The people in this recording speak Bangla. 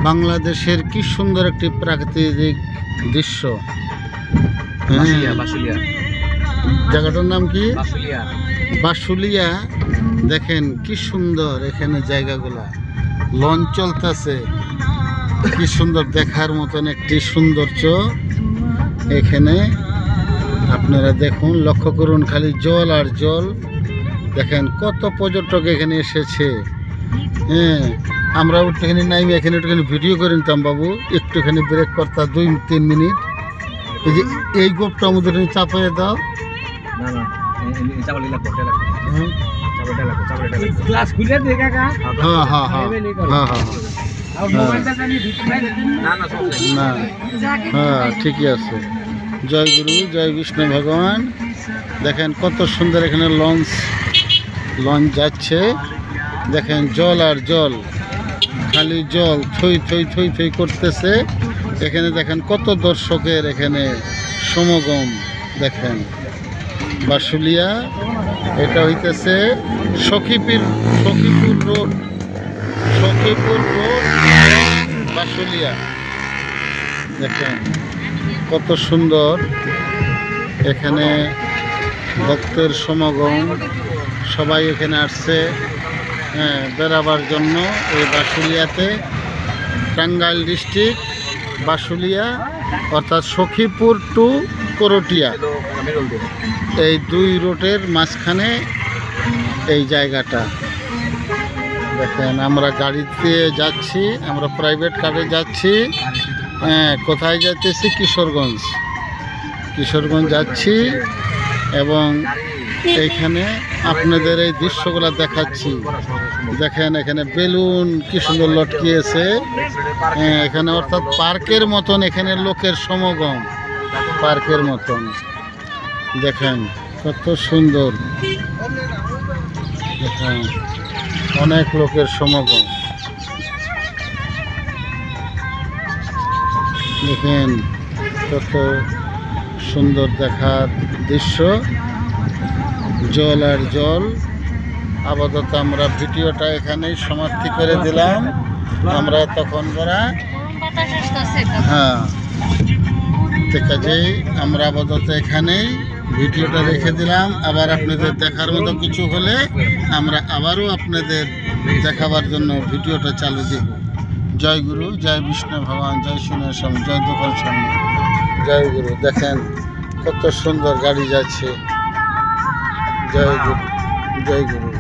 বাংলাদেশের কি সুন্দর একটি প্রাকৃতিক দৃশ্য। জায়গাটার নাম কি? বাসুলিয়া। দেখেন কি সুন্দর এখানে জায়গাগুলা, লঞ্চ চলতেছে, কি সুন্দর দেখার মতন একটি সৌন্দর্য এখানে। আপনারা দেখুন, লক্ষ্য করুন, খালি জল আর জল। দেখেন কত পর্যটক এখানে এসেছে। হ্যাঁ, আমরা একটুখানি নাইমে এখানে একটুখানি ভিডিও করে নিতাম বাবু, একটুখানি ব্রেক করতাম 2-3 মিনিট। এই যে এই গোপটা আমাদের চাপাইয়ে দাও। হ্যাঁ, ঠিকই আছে। জয় গুরু, জয় বিষ্ণু ভগবান। দেখেন কত সুন্দর এখানে লঞ্চ যাচ্ছে। দেখেন জল আর জল, খালি জল, থই থই থই থই করতেছে এখানে। দেখেন কত দর্শকের এখানে সমাগম। দেখেন বাসুলিয়া, এটা হইতেছে সখীপুর রোড, বাসুলিয়া। দেখেন কত সুন্দর এখানে ভক্তের সমাগম, সবাই এখানে আসছে বেড়াবার জন্য। এই বাসুলিয়াতে, টাঙ্গাইল ডিস্ট্রিক্ট বাসুলিয়া, অর্থাৎ সখীপুর টু করটিয়া, এই 2 রোডের মাঝখানে এই জায়গাটা। দেখেন আমরা গাড়িতে যাচ্ছি, আমরা প্রাইভেট কারে যাচ্ছি। কোথায় যাচ্ছি? কিশোরগঞ্জ যাচ্ছি, এবং এইখানে আপনাদের এই দৃশ্যগুলো দেখাচ্ছি। দেখেন এখানে বেলুন কি সুন্দর লটকিয়েছে এখানে, অর্থাৎ পার্কের মতন এখানে লোকের সমাগম, পার্কের মতন। দেখেন কত সুন্দর, দেখেন অনেক লোকের সমাগম। দেখেন কত সুন্দর দেখার দৃশ্য, জল আর জল। আপাতত আমরা ভিডিওটা এখানেই সমাপ্তি করে দিলাম। আমরা তখন হ্যাঁ, ঠিক আছে, আমরা আপাতত এখানেই ভিডিওটা রেখে দিলাম। আবার আপনাদের দেখার মতো কিছু হলে আমরা আবারও আপনাদের দেখাবার জন্য ভিডিওটা চালু দিব। জয় গুরু, জয় বিষ্ণু ভগবান, জয় সোনার স্বামী, জয় দোকান স্বামী, জয় গুরু। দেখেন কত সুন্দর গাড়ি যাচ্ছে। জয় গুরু, জয় গুরু।